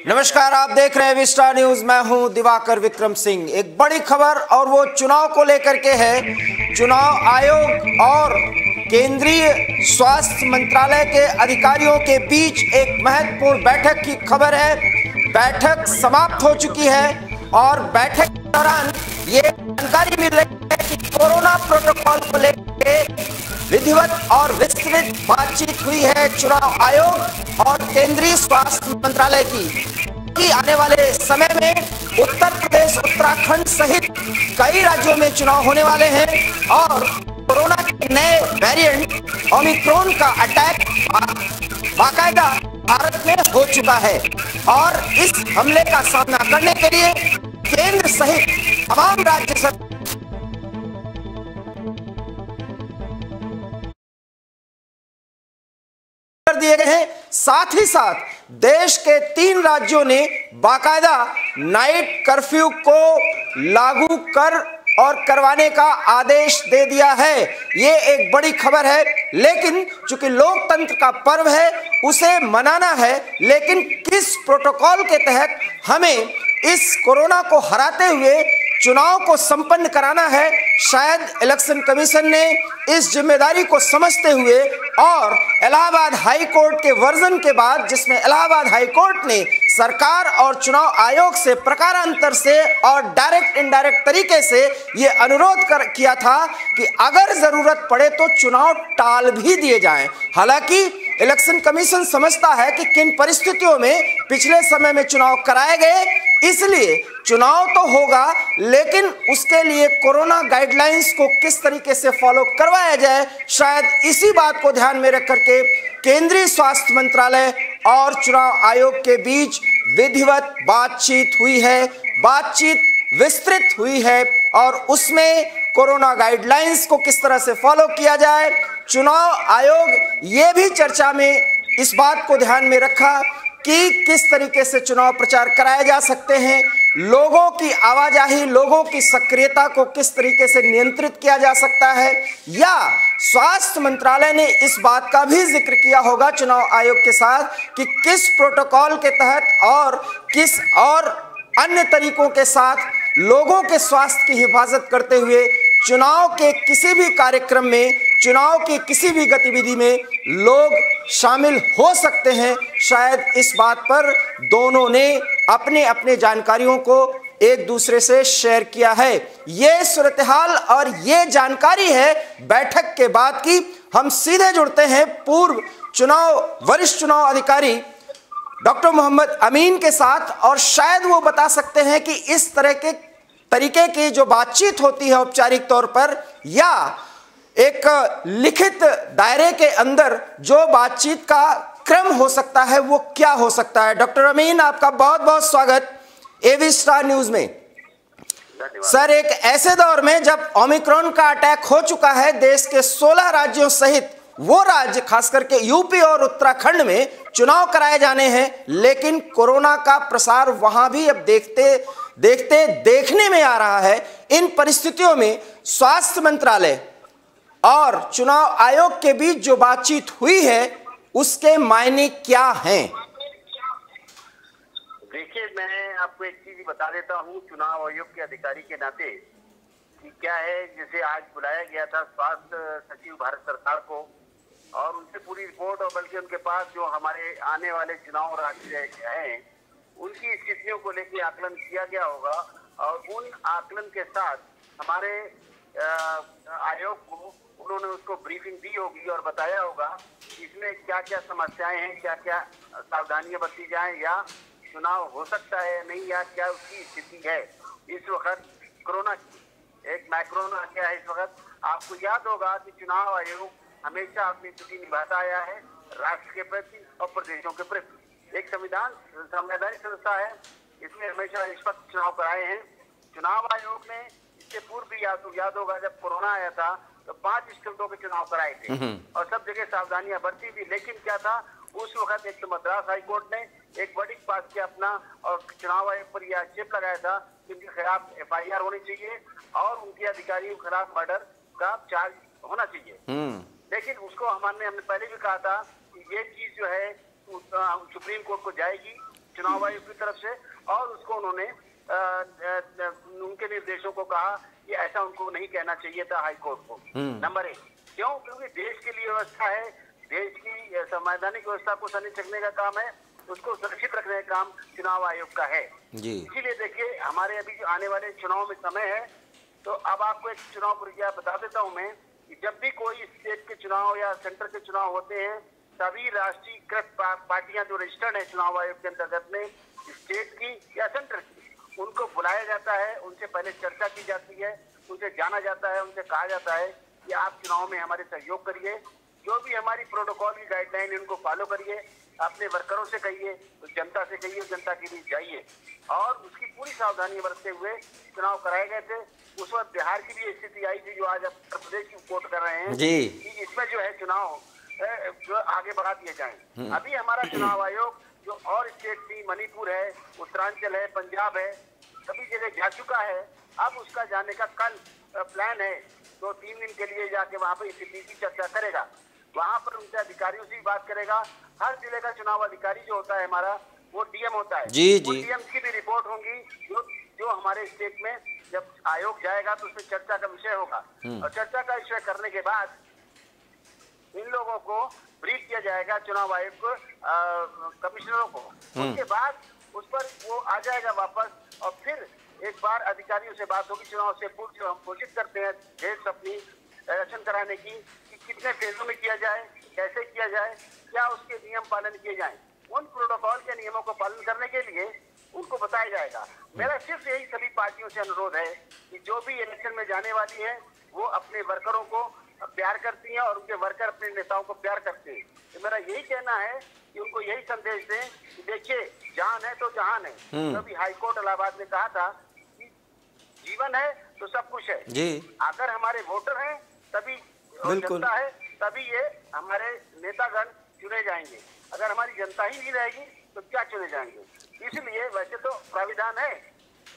नमस्कार, आप देख रहे हैं विस्टा न्यूज। मैं हूं दिवाकर विक्रम सिंह। एक बड़ी खबर और वो चुनाव को लेकर के है। चुनाव आयोग और केंद्रीय स्वास्थ्य मंत्रालय के अधिकारियों के बीच एक महत्वपूर्ण बैठक की खबर है। बैठक समाप्त हो चुकी है और बैठक के दौरान ये जानकारी मिल रही है कि कोरोना प्रोटोकॉल को लेकर विधिवत और विस्तृत बातचीत हुई है चुनाव आयोग और केंद्रीय स्वास्थ्य मंत्रालय की आने वाले समय में उत्तर प्रदेश, उत्तराखंड सहित कई राज्यों में चुनाव होने वाले हैं और कोरोना के नए वेरिएंट ओमिक्रॉन का अटैक बाकायदा भारत में हो चुका है और इस हमले का सामना करने के लिए केंद्र सहित तमाम राज्य सरकार दिए गए हैं। साथ ही साथ देश के 3 राज्यों ने बाकायदा नाइट कर्फ्यू को लागू कर और करवाने का आदेश दे दिया है। ये एक बड़ी खबर है, लेकिन चूंकि लोकतंत्र का पर्व है उसे मनाना है, लेकिन किस प्रोटोकॉल के तहत हमें इस कोरोना को हराते हुए चुनाव को संपन्न कराना है, शायद इलेक्शन कमीशन ने इस जिम्मेदारी को समझते हुए और इलाहाबाद हाई कोर्ट के वर्जन के बाद, जिसमें इलाहाबाद हाई कोर्ट ने सरकार और चुनाव आयोग से प्रकारांतर से और डायरेक्ट इनडायरेक्ट तरीके से ये अनुरोध किया था कि अगर जरूरत पड़े तो चुनाव टाल भी दिए जाएं। हालांकि इलेक्शन कमीशन समझता है कि किन परिस्थितियों में पिछले समय में चुनाव कराए गए, इसलिए चुनाव तो होगा, लेकिन उसके लिए कोरोना गाइडलाइंस को किस तरीके से फॉलो करवाया जाए, शायद इसी बात को ध्यान में रख करके केंद्रीय स्वास्थ्य मंत्रालय और चुनाव आयोग के बीच विधिवत बातचीत हुई है। बातचीत विस्तृत हुई है और उसमें कोरोना गाइडलाइंस को किस तरह से फॉलो किया जाए, चुनाव आयोग ये भी चर्चा में इस बात को ध्यान में रखा कि किस तरीके से चुनाव प्रचार कराए जा सकते हैं, लोगों की आवाजाही, लोगों की सक्रियता को किस तरीके से नियंत्रित किया जा सकता है, या स्वास्थ्य मंत्रालय ने इस बात का भी जिक्र किया होगा चुनाव आयोग के साथ कि किस प्रोटोकॉल के तहत और किस और अन्य तरीकों के साथ लोगों के स्वास्थ्य की हिफाजत करते हुए चुनाव के किसी भी कार्यक्रम में, चुनाव की किसी भी गतिविधि में लोग शामिल हो सकते हैं। शायद इस बात पर दोनों ने अपने अपने जानकारियों को एक दूसरे से शेयर किया है। ये सूरत-ए-हाल और ये जानकारी है बैठक के बाद की। हम सीधे जुड़ते हैं पूर्व वरिष्ठ चुनाव अधिकारी डॉक्टर मोहम्मद अमीन के साथ और शायद वो बता सकते हैं कि इस तरह के तरीके की जो बातचीत होती है औपचारिक तौर पर या एक लिखित दायरे के अंदर जो बातचीत का क्रम हो सकता है वो क्या हो सकता है। डॉक्टर अमीन, आपका बहुत बहुत स्वागत एवी स्टार न्यूज में। सर, एक ऐसे दौर में जब ओमिक्रॉन का अटैक हो चुका है देश के 16 राज्यों सहित वो राज्य खास करके यूपी और उत्तराखंड में चुनाव कराए जाने हैं, लेकिन कोरोना का प्रसार वहां भी अब देखने में आ रहा है। इन परिस्थितियों में स्वास्थ्य मंत्रालय और चुनाव आयोग के बीच जो बातचीत हुई है उसके मायने क्या हैं? देखिए, मैं आपको एक चीज बता देता हूं चुनाव आयोग के अधिकारी के नाते कि क्या है। जैसे आज बुलाया गया था स्वास्थ्य सचिव भारत सरकार को और उनसे पूरी रिपोर्ट और बल्कि उनके पास जो हमारे आने वाले चुनाव राज्य हैं उनकी स्थितियों को लेकर आकलन किया गया होगा और उन आकलन के साथ हमारे आयोग को उन्होंने उसको ब्रीफिंग दी होगी और बताया होगा कि इसमें क्या क्या समस्याएं हैं, क्या क्या सावधानियां बरती जाएं या चुनाव हो सकता है नहीं, या क्या उसकी स्थिति है इस वक्त कोरोना की। एक मैक्रोन आ गया है इस वक्त। आपको याद होगा कि चुनाव आयोग हमेशा अपनी ड्यूटी निभाता आया है राष्ट्र के प्रति और प्रदेशों के प्रति। एक संवैधानिक संस्था है, इसमें हमेशा निष्पक्ष चुनाव कराए हैं। चुनाव आयोग ने इससे पूर्व भी याद होगा जब कोरोना आया था तो 5 स्टेटों के चुनाव कराए थे और सब जगह सावधानियां बरती थी, लेकिन क्या था उस वक्त एक तो मद्रास हाई कोर्ट ने एक वर्डिक्ट पास किया अपना और चुनाव आयोग पर यह आक्षेप लगाया था कि उनके खिलाफ FIR होनी चाहिए और उनके अधिकारियों के खिलाफ मर्डर का चार्ज होना चाहिए। लेकिन उसको हमने पहले भी कहा था कि ये चीज जो है सुप्रीम कोर्ट को जाएगी, चुनाव आयोग की तरफ से, और उसको उन्होंने उनके निर्देशों को कहा कि ऐसा उनको नहीं कहना चाहिए था हाईकोर्ट को। नंबर 1, क्यों? क्योंकि देश के लिए व्यवस्था है, देश की संवैधानिक व्यवस्था को सुनिश्चित करने का काम है, उसको सुरक्षित रखने का काम चुनाव आयोग का है जी। इसीलिए देखिए, हमारे अभी जो आने वाले चुनाव में समय है, तो अब आपको एक चुनाव प्रक्रिया बता देता हूं मैं कि जब भी कोई स्टेट के चुनाव या सेंटर के चुनाव होते हैं, सभी राष्ट्रीयकृत पार्टियां जो रजिस्टर्ड है चुनाव आयोग के अंतर्गत में, स्टेट की या सेंटर की, उनको बुलाया जाता है, उनसे पहले चर्चा की जाती है, उनसे जाना जाता है, उनसे कहा जाता है कि आप चुनाव में हमारे सहयोग करिए, जो भी हमारी प्रोटोकॉल की गाइडलाइन है उनको फॉलो करिए, अपने वर्करों से कहिए, तो जनता से कहिए, जनता के बीच जाइए, और उसकी पूरी सावधानी बरतते हुए चुनाव कराए गए थे। उस वक्त बिहार की भी स्थिति आई थी, जो आज उत्तर प्रदेश की कोर्ट कर रहे हैं जी, कि इसमें जो है चुनाव जो आगे बढ़ा दिए जाएं। अभी हमारा चुनाव आयोग जो और स्टेट थी, मणिपुर है, उत्तरांचल है, पंजाब है, सभी जगह जा चुका है। अब उसका जाने का कल प्लान है, तो 3 दिन के लिए जाके वहाँ पर स्थिति की चर्चा करेगा, वहाँ पर उनसे अधिकारियों से भी बात करेगा। हर जिले का चुनाव अधिकारी जो होता है हमारा, वो डीएम होता है जी जी। डीएम की भी रिपोर्ट होगी, जो हमारे स्टेट में जब आयोग जाएगा तो उसमें चर्चा का विषय होगा, और चर्चा का विषय करने के बाद इन लोगों को ब्रीफ किया जाएगा, चुनाव आयोग को, कमिश्नरों को। उसके बाद उस पर वो आ जाएगा वापस, और फिर एक बार अधिकारियों से बात होगी चुनाव से पूर्व, जो हम कोशिश करते हैं डेट्स अपनी इलेक्शन कराने की, कि कितने फेजों में किया जाए, कैसे किया जाए, क्या उसके नियम पालन किए जाएं। उन प्रोटोकॉल के नियमों को पालन करने के लिए उनको बताया जाएगा। मेरा सिर्फ यही सभी पार्टियों से अनुरोध है कि जो भी इलेक्शन में जाने वाली है, वो अपने वर्करों को प्यार करती हैं और उनके वर्कर अपने नेताओं को प्यार करते हैं। तो मेरा यही कहना है कि उनको यही संदेश दें कि देखिए, जान है तो जहान है। तभी हाईकोर्ट इलाहाबाद ने कहा था कि जीवन है तो सब कुछ है जी। अगर हमारे वोटर हैं तभी जनता है, तभी ये हमारे नेतागण चुने जाएंगे। अगर हमारी जनता ही नहीं रहेगी तो क्या चुने जाएंगे? इसलिए वैसे तो प्राविधान है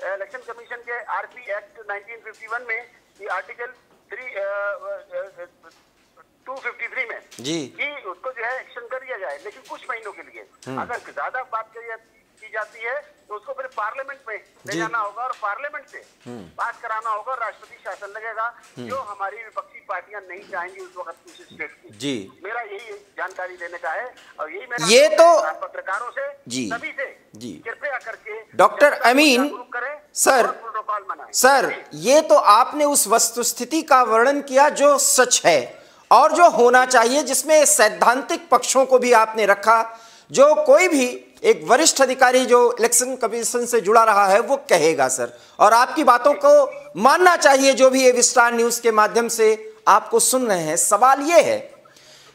इलेक्शन कमीशन के आरपी एक्ट 1951 में, कि आर्टिकल 253 में जी, कि उसको जो है एक्शन कर दिया जाए, लेकिन कुछ महीनों के लिए। अगर ज्यादा बात की जाती है तो उसको फिर पार्लियामेंट में ले जाना होगा, और पार्लियामेंट से पास कराना होगा, राष्ट्रपति शासन लगेगा, जो हमारी विपक्षी पार्टियां नहीं चाहेंगी उस वक्त उस स्टेट की जी। मेरा यही जानकारी देने का है, और यही मेरा ये तो पत्रकारों से जी, सभी से जी, कृपया करके डॉक्टर अमीन सर, प्रोटोकॉल बनाएं। सर, ये तो आपने उस वस्तुस्थिति का वर्णन किया जो सच है और जो होना चाहिए, जिसमें सैद्धांतिक पक्षों को भी आपने रखा, जो कोई भी एक वरिष्ठ अधिकारी जो इलेक्शन कमीशन से जुड़ा रहा है वो कहेगा सर, और आपकी बातों को मानना चाहिए जो भी ये विस्तार न्यूज के माध्यम से आपको सुन रहे हैं। सवाल ये है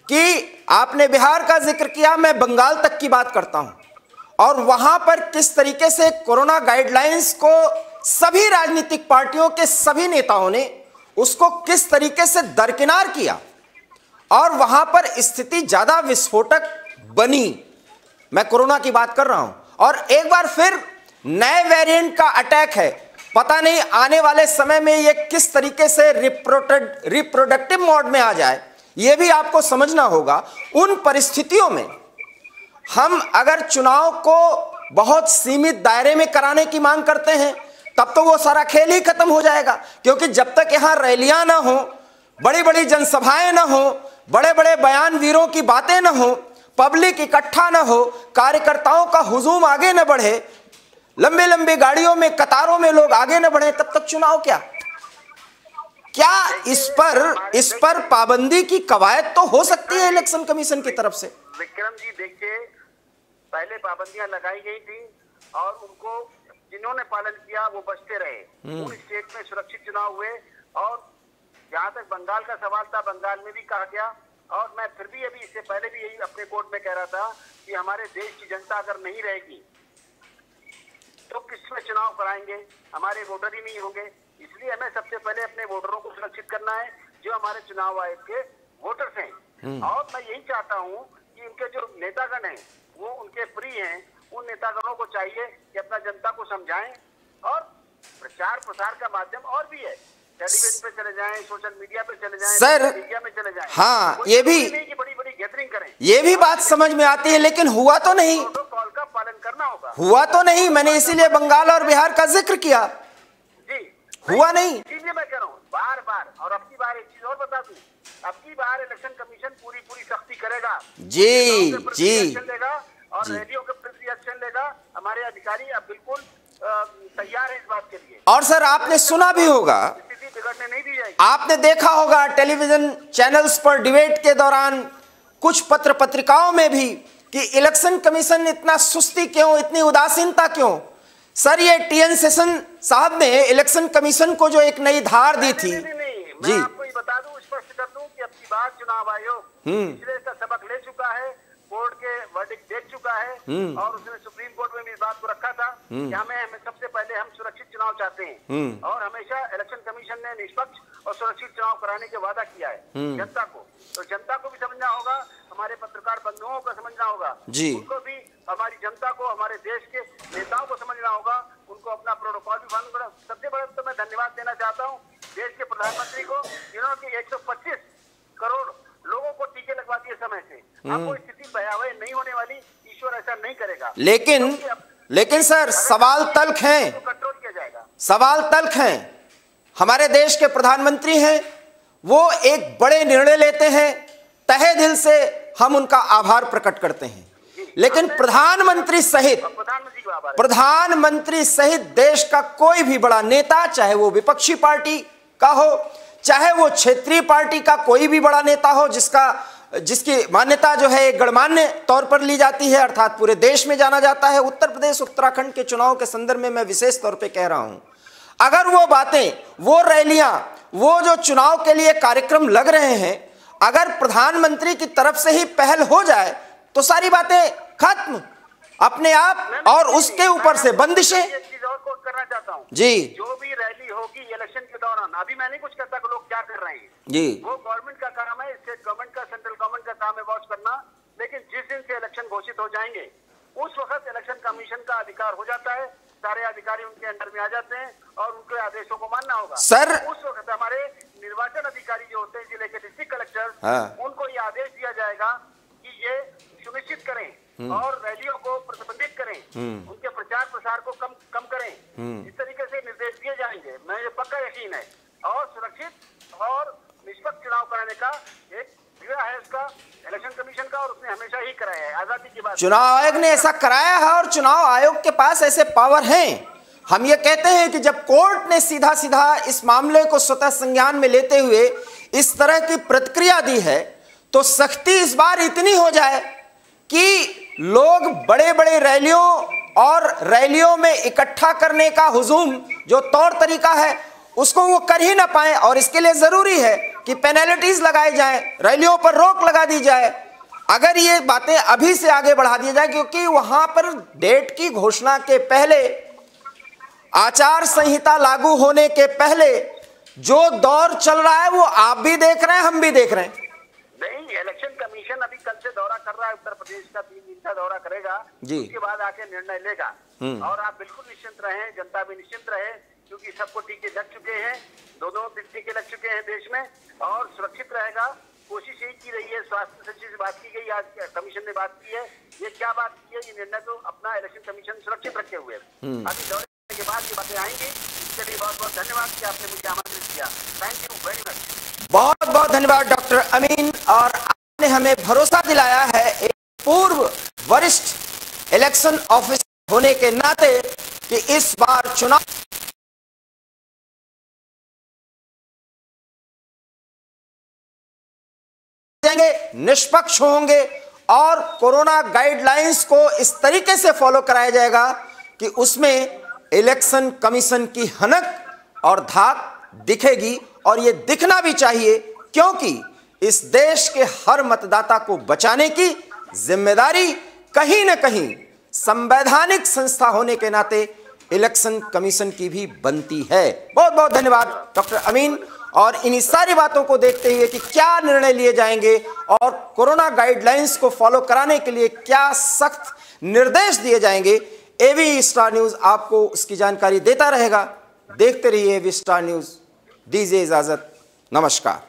कि आपने बिहार का जिक्र किया, मैं बंगाल तक की बात करता हूं, और वहां पर किस तरीके से कोरोना गाइडलाइंस को सभी राजनीतिक पार्टियों के सभी नेताओं ने उसको किस तरीके से दरकिनार किया, और वहां पर स्थिति ज्यादा विस्फोटक बनी। मैं कोरोना की बात कर रहा हूं, और एक बार फिर नए वेरिएंट का अटैक है। पता नहीं आने वाले समय में ये किस तरीके से रिप्रोडक्टिव मोड में आ जाए, ये भी आपको समझना होगा। उन परिस्थितियों में हम अगर चुनाव को बहुत सीमित दायरे में कराने की मांग करते हैं, तब तो वो सारा खेल ही खत्म हो जाएगा, क्योंकि जब तक यहां रैलियां ना हो, बड़ी बड़ी जनसभाएं ना हो, बड़े बड़े बयान वीरों की बातें ना हो, पब्लिक इकट्ठा न हो, कार्यकर्ताओं का हुजूम आगे न बढ़े, लंबे लंबे गाड़ियों में कतारों में लोग आगे न बढ़े, तब तक चुनाव क्या इस पर पाबंदी की कवायद तो हो सकती है इलेक्शन कमीशन की तरफ से। विक्रम जी देखिए, पहले पाबंदियां लगाई गई थी और उनको जिन्होंने पालन किया वो बचते रहे। उन स्टेट में सुरक्षित चुनाव हुए, और जहां तक बंगाल का सवाल था, बंगाल में भी कहा गया, और मैं फिर भी अभी इससे पहले भी यही अपने कोर्ट में कह रहा था कि हमारे देश की जनता अगर नहीं रहेगी तो किसमें चुनाव कराएंगे, हमारे वोटर ही नहीं होंगे। इसलिए हमें सबसे पहले अपने वोटरों को सुरक्षित करना है, जो हमारे चुनाव आयोग के वोटर्स हैं। और मैं यही चाहता हूं कि उनके जो नेतागण हैं वो उनके प्रिय हैं, उन नेतागणों को चाहिए कि अपना जनता को समझाएं, और प्रचार प्रसार का माध्यम और भी है, टेलीविजन पे चले जाएं, सोशल मीडिया पे चले जाएं, सर मीडिया में चले जाएं। हाँ, ये भी बड़ी बड़ी गैदरिंग करें, ये भी बात समझ में आती है, लेकिन हुआ तो नहीं। प्रोटोकॉल का पालन करना होगा। हुआ तो नहीं, मैंने इसीलिए बंगाल और बिहार का जिक्र किया। जी हुआ नहीं, इसीलिए मैं कह रहा हूँ बार बार। और अब की बार एक चीज और बता दूं, अब की बार इलेक्शन कमीशन पूरी सख्ती करेगा जी जी एक्शन लेगा और रैलियों के प्रति एक्शन लेगा। हमारे अधिकारी अब बिल्कुल तैयार है इस बात के लिए। और सर आपने सुना भी होगा, स्थिति बिगड़ने नहीं दी जाएगी। आपने देखा होगा टेलीविजन चैनल्स पर डिबेट के दौरान कुछ पत्र पत्रिकाओं में भी कि इलेक्शन कमीशन इतना सुस्ती क्यों, इतनी उदासीनता क्यों। सर ये टीएन सेशन साहब ने इलेक्शन कमीशन को जो एक नई धार दी थी। मैं आपको ये बता दूं, स्पष्ट कर दूं कि अब की बार चुनाव आयोग पिछले का सबक ले चुका है, कोर्ट के वर्डिक्ट देख चुका है और उसने सुप्रीम कोर्ट में भी इस बात को रखा था कि हमें सबसे पहले हम सुरक्षित चुनाव चाहते हैं और हमेशा इलेक्शन कमीशन ने निष्पक्ष और सुरक्षित चुनाव कराने के वादा किया है जनता को। तो जनता को भी समझना होगा, हमारे पत्रकार बंधुओं को समझना होगा, उनको भी, हमारी जनता को, हमारे देश के नेताओं को समझना होगा, उनको अपना प्रोटोकॉल भी फॉलो करना। सबसे बड़ा तो मैं धन्यवाद देना चाहता हूँ देश के प्रधानमंत्री को, जिन्होंने 125 करोड़ लोगों को टीके लगवा दिए समय से। अब कोई स्थिति भयावह नहीं होने वाली, ईश्वर ऐसा नहीं करेगा। लेकिन सर सवाल तल्ख हैं, कंट्रोल किया जाएगा। सवाल तल्ख हैं। हमारे देश के प्रधानमंत्री हैं, वो एक बड़े निर्णय लेते हैं, तहे दिल से हम उनका आभार प्रकट करते हैं। लेकिन प्रधानमंत्री सहित देश का कोई भी बड़ा नेता, चाहे वो विपक्षी पार्टी का हो, चाहे वो क्षेत्रीय पार्टी का कोई भी बड़ा नेता हो, जिसकी मान्यता जो है गणमान्य तौर पर ली जाती है, अर्थात पूरे देश में जाना जाता है। उत्तर प्रदेश उत्तराखंड के चुनाव के संदर्भ में मैं विशेष तौर पे कह रहा हूं, अगर वो बातें, वो रैलियां, वो जो चुनाव के लिए कार्यक्रम लग रहे हैं, अगर प्रधानमंत्री की तरफ से ही पहल हो जाए तो सारी बातें खत्म अपने आप, और उसके ऊपर से बंदिशें। एक चीज और कोट करना चाहता हूँ जी, जो भी रैली होगी इलेक्शन के दौरान, अभी मैं नहीं कुछ कहता कि लोग क्या कर रहे हैं जी, वो गवर्नमेंट का काम है, स्टेट गवर्नमेंट का, सेंट्रल गवर्नमेंट का काम है वॉच करना। लेकिन जिस दिन से इलेक्शन घोषित हो जाएंगे उस वक्त इलेक्शन कमीशन का अधिकार हो जाता है, सारे अधिकारी उनके अंडर में आ जाते हैं और उनके आदेशों को मानना होगा। सर उस वक्त हमारे निर्वाचन अधिकारी जो होते हैं, जिले के डिस्ट्रिक्ट कलेक्टर, उनको ये आदेश दिया जाएगा कि ये सुनिश्चित करें और रैलियों को प्रतिबंधित करें, उनके प्रचार प्रसार को कम करें। इस तरीके से निर्देश दिए जाएंगे, मुझे पक्का यकीन है। और सुरक्षित और निष्पक्ष चुनाव कराने का एक दिया है उसका इलेक्शन कमीशन का, और उसने हमेशा ही कराया है आजादी के बाद। चुनाव आयोग ने ऐसा कराया है और चुनाव आयोग के पास ऐसे पावर हैं। हम ये कहते हैं कि जब कोर्ट ने सीधा सीधा इस मामले को स्वतः संज्ञान में लेते हुए इस तरह की प्रतिक्रिया दी है, तो सख्ती इस बार इतनी हो जाए कि लोग बड़े बड़े रैलियों में इकट्ठा करने का हुजूम जो तौर तरीका है उसको वो कर ही ना पाए। और इसके लिए जरूरी है कि पेनल्टीज लगाई जाए, रैलियों पर रोक लगा दी जाए, अगर ये बातें अभी से आगे बढ़ा दी जाए, क्योंकि वहां पर डेट की घोषणा के पहले, आचार संहिता लागू होने के पहले जो दौर चल रहा है वो आप भी देख रहे हैं, हम भी देख रहे हैं। नहीं, इलेक्शन कमीशन अभी कल से दौरा कर रहा है, उत्तर प्रदेश का 3 दिन का दौरा करेगा जी, उसके बाद आके निर्णय लेगा। और आप बिल्कुल निश्चिंत रहें, जनता भी निश्चिंत रहे, क्योंकि सबको टीके लग चुके हैं, दोनों टीके लग चुके हैं देश में, और सुरक्षित रहेगा। कोशिश यही की रही है, स्वास्थ्य सचिव से बात की गई, आज कमीशन ने बात की है। ये क्या बात की है, ये निर्णय तो अपना इलेक्शन कमीशन सुरक्षित रखे हुए है। अभी दौरे के बाद ये बातें आएंगी। इसके लिए बहुत बहुत धन्यवाद कि आपने मुझे आमंत्रित किया। Thank you very much. बहुत बहुत धन्यवाद डॉक्टर अमीन, और आपने हमें भरोसा दिलाया है एक पूर्व वरिष्ठ इलेक्शन ऑफिसर होने के नाते कि इस बार चुनाव निष्पक्ष होंगे और कोरोना गाइडलाइंस को इस तरीके से फॉलो कराया जाएगा कि उसमें इलेक्शन कमीशन की हनक और धाक दिखेगी। और ये दिखना भी चाहिए, क्योंकि इस देश के हर मतदाता को बचाने की जिम्मेदारी कहीं न कहीं संवैधानिक संस्था होने के नाते इलेक्शन कमीशन की भी बनती है। बहुत बहुत धन्यवाद डॉक्टर अमीन। और इन्हीं सारी बातों को देखते हुए कि क्या निर्णय लिए जाएंगे और कोरोना गाइडलाइंस को फॉलो कराने के लिए क्या सख्त निर्देश दिए जाएंगे, एवी स्टार न्यूज आपको उसकी जानकारी देता रहेगा। देखते रहिए एवी स्टार न्यूज। दीजिए इजाजत, नमस्कार।